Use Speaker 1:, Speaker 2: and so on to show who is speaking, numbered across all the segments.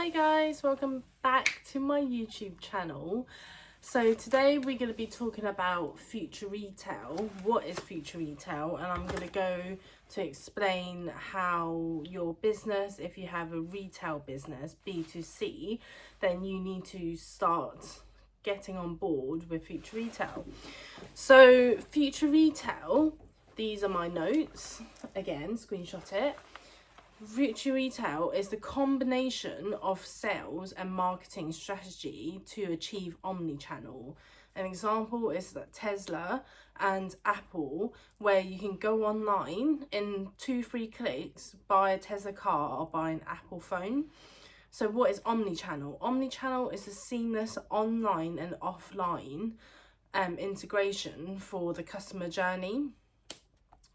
Speaker 1: Hi guys, welcome back to my YouTube channel. So today we're going to be talking about future retail. What is future retail? And I'm going to go to explain how your business, if you have a retail business, B2C, then you need to start getting on board with future retail. So future retail, these are my notes. Again, screenshot it. Future retail is the combination of sales and marketing strategy to achieve omni-channel. An example is that Tesla and Apple, where you can go online in 2-3 clicks, buy a Tesla car or buy an Apple phone. So what is omni-channel? Omni-channel is a seamless online and offline integration for the customer journey.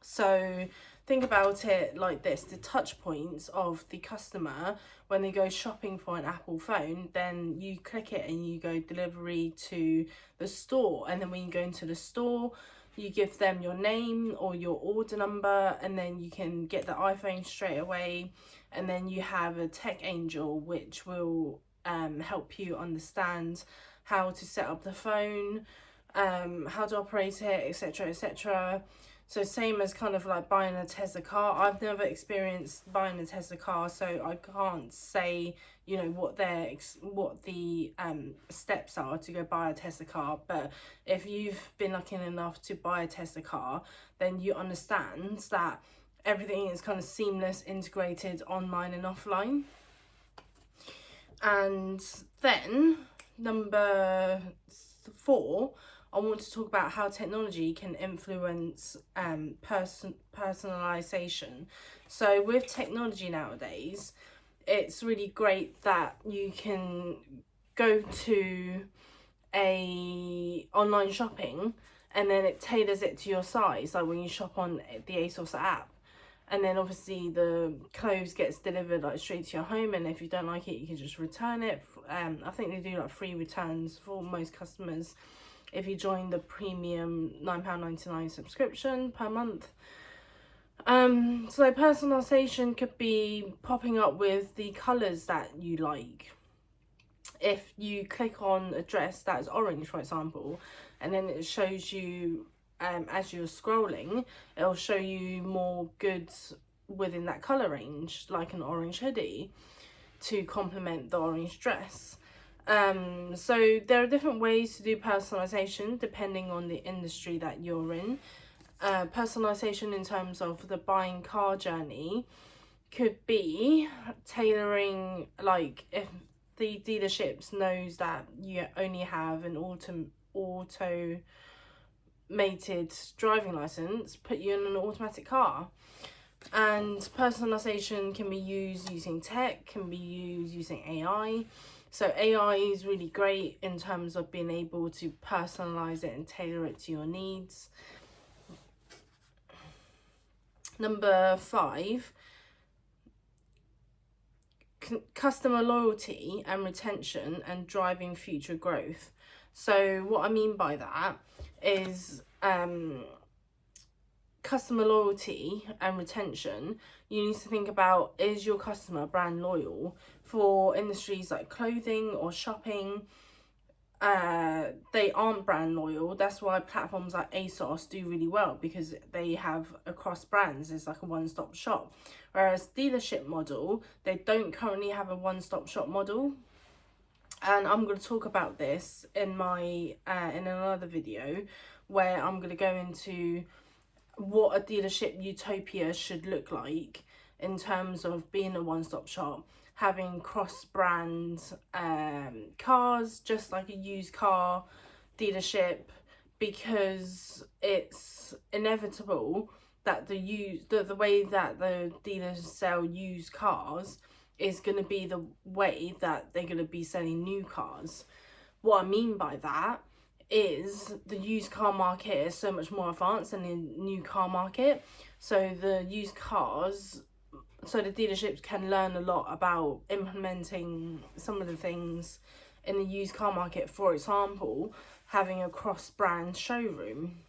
Speaker 1: So think about it like this: the touch points of the customer when they go shopping for an Apple phone, then you click it and you go delivery to the store, and then when you go into the store you give them your name or your order number, and then you can get the iPhone straight away. And then you have a tech angel which will help you understand how to set up the phone, how to operate it, etc, etc. So same as kind of like buying a Tesla car. I've never experienced buying a Tesla car, so I can't say, you know, what the steps are to go buy a Tesla car. But if you've been lucky enough to buy a Tesla car, then you understand that everything is kind of seamless, integrated online and offline. And then number 4, I want to talk about how technology can influence personalization. So with technology nowadays, it's really great that you can go to a online shopping and then it tailors it to your size, like when you shop on the ASOS app. And then obviously the clothes gets delivered like straight to your home, and if you don't like it you can just return it. I think they do like free returns for most customers if you join the premium £9.99 subscription per month. So personalization could be popping up with the colours that you like. If you click on a dress that is orange, for example, and then it shows you, as you're scrolling, it'll show you more goods within that colour range, like an orange hoodie, to complement the orange dress. So there are different ways to do personalization depending on the industry that you're in. Personalization in terms of the buying car journey could be tailoring, like if the dealerships knows that you only have an automated driving license, put you in an automatic car. And personalization can be used using tech, can be used using AI. So AI is really great in terms of being able to personalize it and tailor it to your needs. Number 5, customer loyalty and retention and driving future growth. So what I mean by that is customer loyalty and retention. You need to think about, is your customer brand loyal? For industries like clothing or shopping, they aren't brand loyal. That's why platforms like ASOS do really well, because they have across brands. It's like a one-stop shop. Whereas dealership model, they don't currently have a one-stop shop model. And I'm going to talk about this in my in another video, where I'm going to go into what a dealership utopia should look like in terms of being a one-stop shop, having cross-brand cars, just like a used car dealership, because it's inevitable that the way that the dealers sell used cars is going to be the way that they're going to be selling new cars. What I mean by that is the used car market is so much more advanced than the new car market. So the used cars, so the dealerships can learn a lot about implementing some of the things in the used car market. For example, having a cross-brand showroom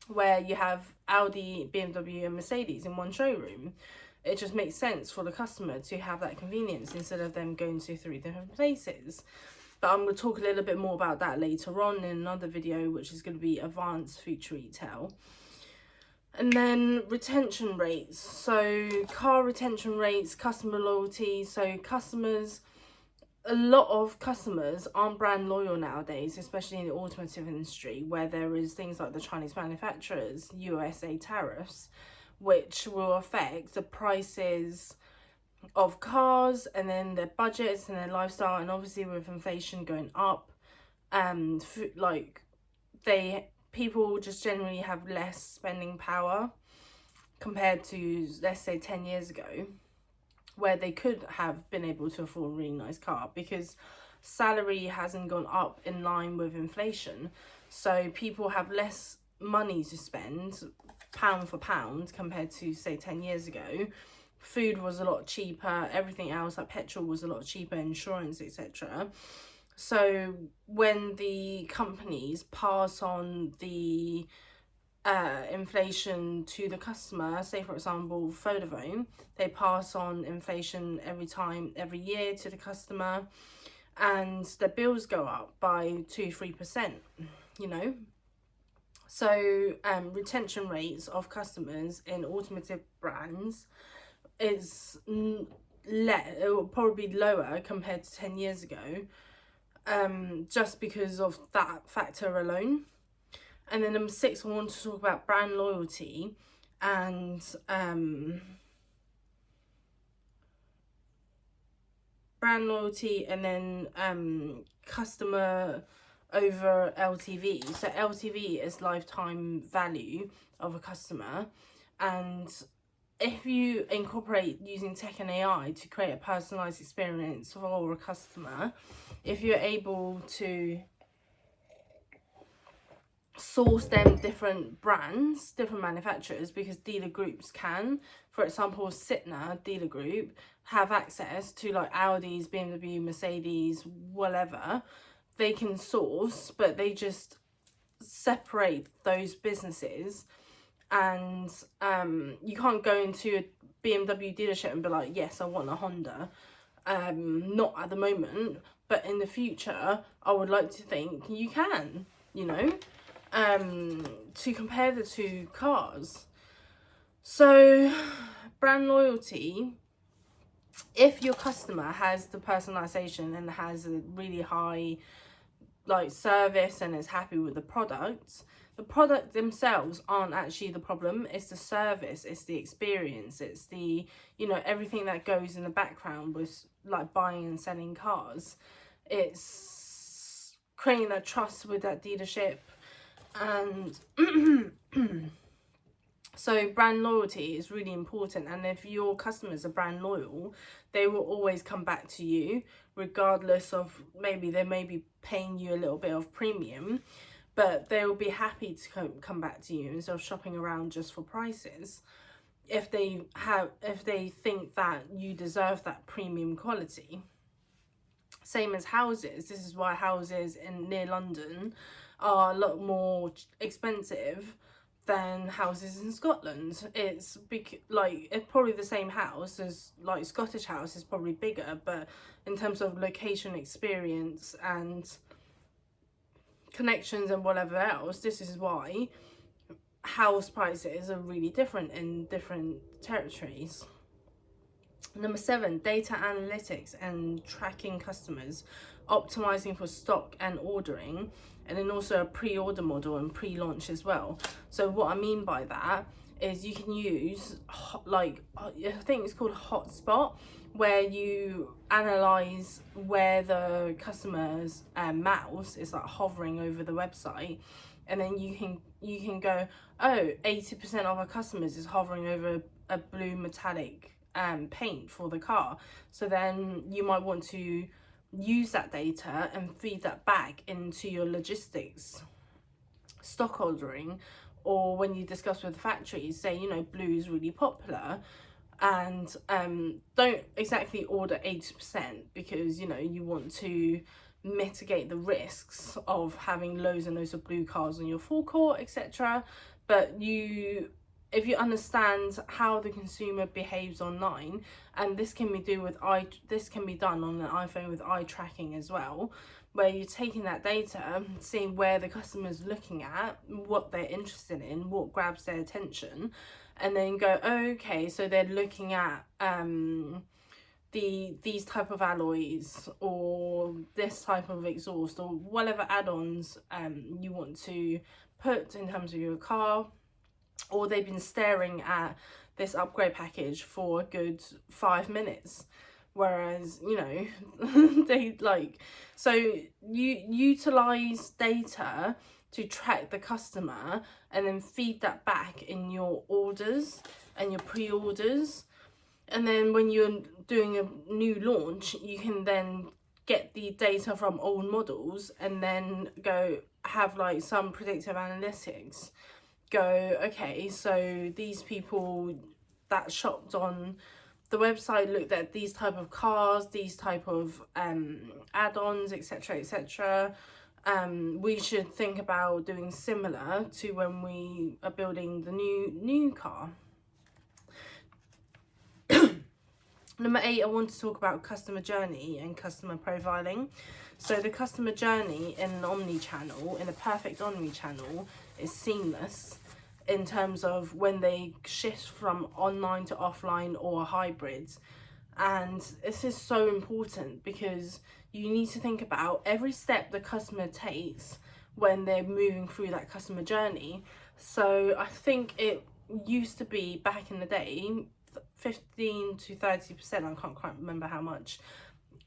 Speaker 1: where you have Audi, BMW and Mercedes in one showroom. it just makes sense for the customer to have that convenience instead of them going to 3 different places. But I'm going to talk a little bit more about that later on in another video, which is going to be advanced future retail. And then retention rates. So car retention rates, customer loyalty. So customers, a lot of customers aren't brand loyal nowadays, especially in the automotive industry, where there is things like the Chinese manufacturers, USA tariffs, which will affect the prices of cars and then their budgets and their lifestyle. And obviously with inflation going up, like people just generally have less spending power compared to, let's say, 10 years ago, where they could have been able to afford a really nice car because salary hasn't gone up in line with inflation. So people have less money to spend pound for pound compared to, say, 10 years ago. Food was a lot cheaper, everything else like petrol was a lot cheaper, insurance, etc. So when the companies pass on the inflation to the customer, say for example Vodafone, they pass on inflation every year to the customer, and their bills go up by 2-3%, you know. So retention rates of customers in automotive brands is it will probably be lower compared to 10 years ago, just because of that factor alone. And then number 6, I want to talk about brand loyalty and then customer over LTV. So LTV is lifetime value of a customer, and if you incorporate using tech and AI to create a personalized experience for a customer, if you're able to source them different brands, different manufacturers, because dealer groups can, for example, Sytner dealer group have access to like Audi's, BMW, Mercedes, whatever, they can source, but they just separate those businesses. And you can't go into a BMW dealership and be like, yes, I want a Honda. Not at the moment, but in the future, I would like to think you can, you know, to compare the two cars. So brand loyalty, if your customer has the personalization and has a really high like service and is happy with the product themselves aren't actually the problem. It's the service, it's the experience, it's the, you know, everything that goes in the background with like buying and selling cars. It's creating that trust with that dealership. And so brand loyalty is really important, and if your customers are brand loyal, they will always come back to you regardless of, maybe they may be paying you a little bit of premium, but they will be happy to come back to you instead of shopping around just for prices, if they think that you deserve that premium quality. Same as houses. This is why houses near London are a lot more expensive than houses in Scotland. It's probably the same house as like Scottish house is probably bigger, but in terms of location, experience and connections and whatever else, this is why house prices are really different in different territories. Number 7, data analytics and tracking customers, optimizing for stock and ordering, and then also a pre-order model and pre-launch as well. So what I mean by that is you can use I think it's called Hotspot, where you analyze where the customer's mouse is like hovering over the website, and then you can go, oh, 80% of our customers is hovering over a blue metallic paint for the car. So then you might want to use that data and feed that back into your logistics, stock ordering, or when you discuss with the factories, say, you know, blue is really popular, and don't exactly order 80%, because, you know, you want to mitigate the risks of having loads and loads of blue cars on your forecourt, etc. But you if you understand how the consumer behaves online, and this can be done on an iPhone with eye tracking as well, where you're taking that data, seeing where the customer's looking at, what they're interested in, what grabs their attention, and then go, okay, so they're looking at these type of alloys, or this type of exhaust, or whatever add-ons you want to put in terms of your car. Or they've been staring at this upgrade package for a good 5 minutes, whereas, you know, they so you utilize data to track the customer and then feed that back in your orders and your pre-orders. And then when you're doing a new launch, you can then get the data from old models and then go have like some predictive analytics. Go, okay, so these people that shopped on the website looked at these type of cars, these type of add-ons, etc, etc. We should think about doing similar to when we are building the new car. Number 8, I want to talk about customer journey and customer profiling. So the customer journey in an omni-channel, in a perfect omni-channel, is seamless in terms of when they shift from online to offline or hybrids. And this is so important because you need to think about every step the customer takes when they're moving through that customer journey. So I think it used to be, back in the day, 15 to 30%, I can't quite remember how much,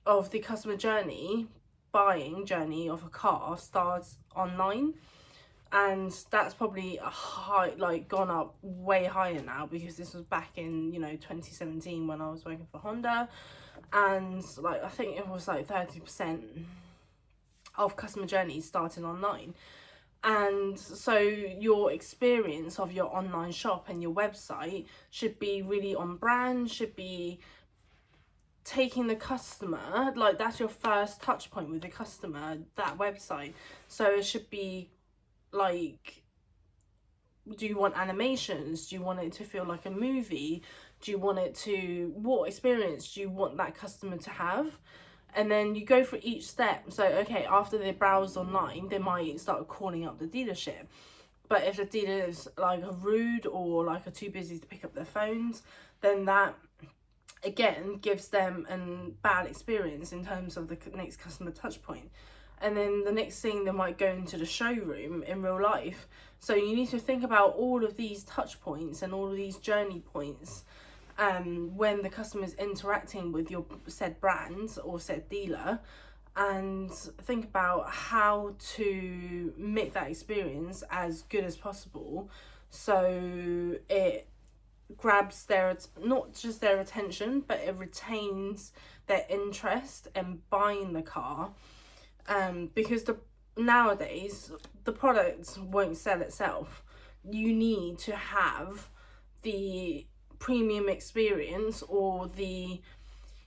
Speaker 1: of the customer journey, buying journey of a car starts online. And that's probably a high, like, gone up way higher now, because this was back in, you know, 2017 when I was working for Honda. And like, I think it was like 30% of customer journeys starting online. And so your experience of your online shop and your website should be really on brand, should be taking the customer, like, that's your first touch point with the customer, that website. So it should be like, do you want animations? Do you want it to feel like a movie? Do you want it to, what experience do you want that customer to have? And then you go for each step. So, okay, after they browse online, they might start calling up the dealership. But if the dealers like are rude or like are too busy to pick up their phones, then that again gives them a bad experience in terms of the next customer touch point. And then the next thing, they might go into the showroom in real life. So you need to think about all of these touch points and all of these journey points when the customer is interacting with your said brand or said dealer, and think about how to make that experience as good as possible, so it grabs their, not just their attention, but it retains their interest in buying the car. Because nowadays the product won't sell itself. You need to have the premium experience, or the,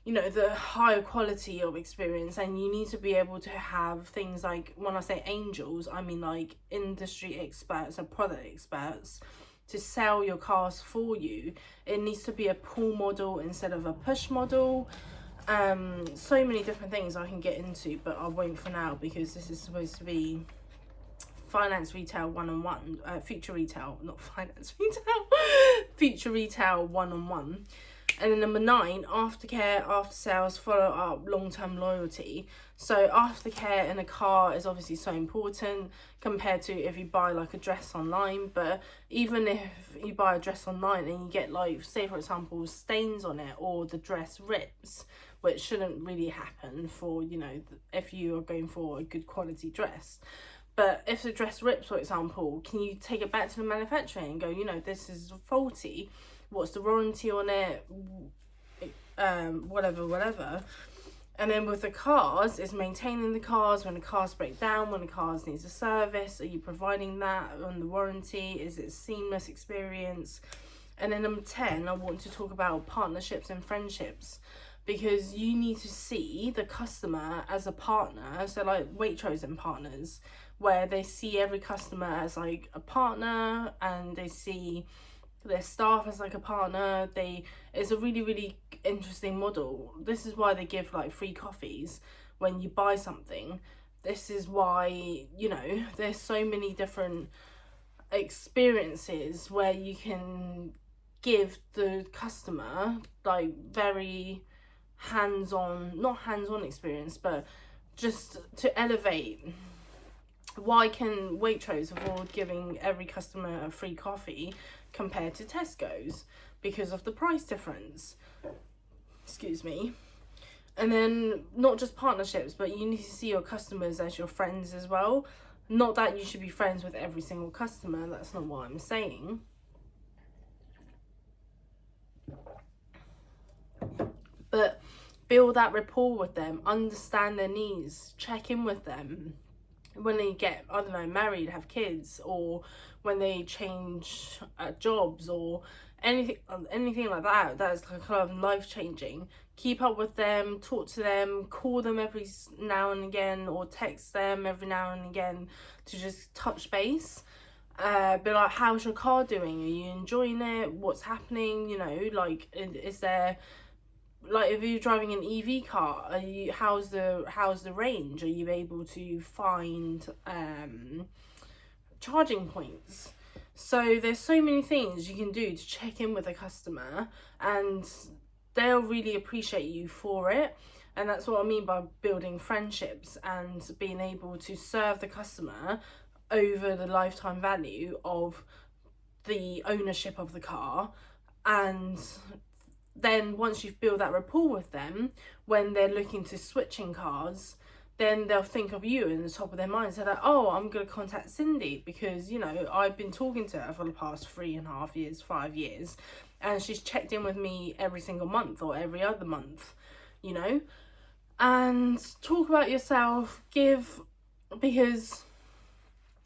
Speaker 1: you know, the higher quality of experience, and you need to be able to have things like, when I say angels, I mean like industry experts and product experts to sell your cars for you. It needs to be a pull model instead of a push model. So many different things I can get into, but I won't for now, because this is supposed to be finance retail one-on-one, future retail, not finance retail, future retail one-on-one. And then number 9, aftercare, after sales, follow up, long-term loyalty. So aftercare in a car is obviously so important compared to if you buy like a dress online. But even if you buy a dress online and you get, like, say for example, stains on it, or the dress rips, which shouldn't really happen for, you know, if you are going for a good quality dress. But if the dress rips, for example, can you take it back to the manufacturer and go, you know, this is faulty, what's the warranty on it, whatever. And then with the cars, it's maintaining the cars when the cars break down, when the cars needs a service. Are you providing that on the warranty? Is it a seamless experience? And then number 10, I want to talk about partnerships and friendships, because you need to see the customer as a partner. So like Waitrose and Partners, where they see every customer as like a partner, and they see their staff as like a partner. It's a really interesting model. This is why they give like free coffees when you buy something. This is why, you know, there's so many different experiences where you can give the customer like very not hands-on experience, but just to elevate. Why can Waitrose afford giving every customer a free coffee compared to Tesco's? Because of the price difference. Excuse me. And then not just partnerships, but you need to see your customers as your friends as well. Not that you should be friends with every single customer, that's not what I'm saying. But build that rapport with them, understand their needs, check in with them. When they get, I don't know, married, have kids, or when they change jobs, or anything like that, that's kind of life-changing. Keep up with them, talk to them, call them every now and again, or text them every now and again to just touch base. Be like, how's your car doing? Are you enjoying it? What's happening? You know, like, is there, like, if you're driving an EV car, how's the range? Are you able to find charging points? So there's so many things you can do to check in with a customer, and they'll really appreciate you for it. And that's what I mean by building friendships and being able to serve the customer over the lifetime value of the ownership of the car. And then once you've built that rapport with them, when they're looking to switching cars, then they'll think of you in the top of their mind. So that, oh, I'm going to contact Cindy because, you know, I've been talking to her for the past 3.5 years, 5 years, and she's checked in with me every single month or every other month, you know. And talk about yourself, because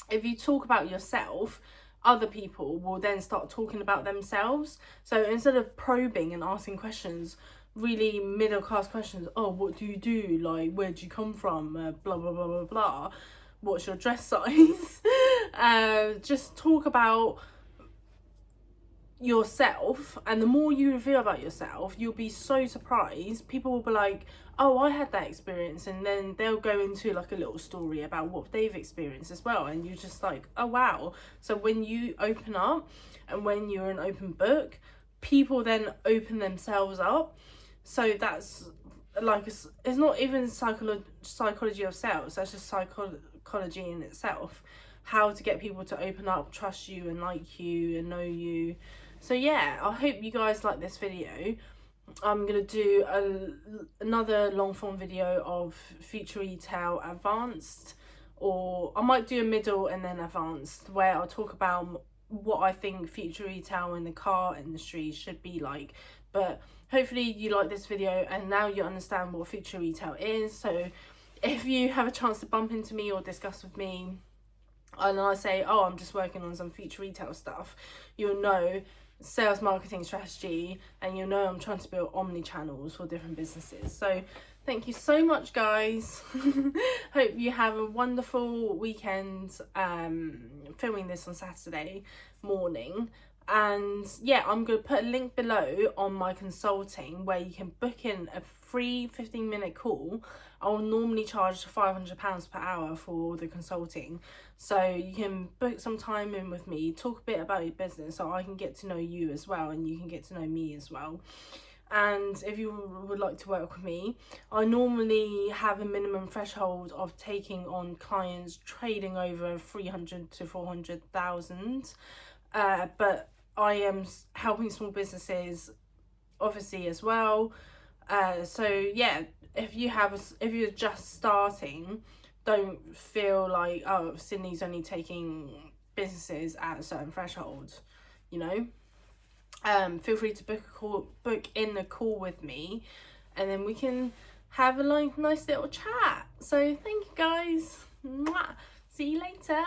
Speaker 1: if you talk about yourself, other people will then start talking about themselves. So instead of probing and asking questions, really middle class questions, oh, what do you do, like, where do you come from, blah blah blah blah blah, what's your dress size, just talk about yourself. And the more you reveal about yourself, you'll be so surprised. People will be like, oh, I had that experience, and then they'll go into like a little story about what they've experienced as well, and you're just like, oh wow. So when you open up and when you're an open book, people then open themselves up. So that's like, it's not even psychology of sales, that's just psychology in itself. How to get people to open up, trust you and like you and know you. So yeah, I hope you guys like this video. I'm going to do another long form video of Future Retail Advanced, or I might do a middle and then advanced, where I'll talk about what I think future retail in the car industry should be like. But hopefully you like this video and now you understand what future retail is. So if you have a chance to bump into me or discuss with me and I say, oh, I'm just working on some future retail stuff, you'll know sales marketing strategy, and you'll know I'm trying to build omni channels for different businesses. So thank you so much, guys. Hope you have a wonderful weekend. Filming this on Saturday morning, and yeah, I'm going to put a link below on my consulting where you can book in a free 15-minute call. I'll normally charge £500 per hour for the consulting, so you can book some time in with me, talk a bit about your business so I can get to know you as well and you can get to know me as well. And if you would like to work with me, I normally have a minimum threshold of taking on clients trading over 300 to 400,000, but I am helping small businesses obviously as well. So yeah, if you're just starting, don't feel like, oh, Cindy's only taking businesses at a certain threshold, you know. Feel free to book in a call with me, and then we can have a nice little chat. So thank you guys. Mwah. See you later.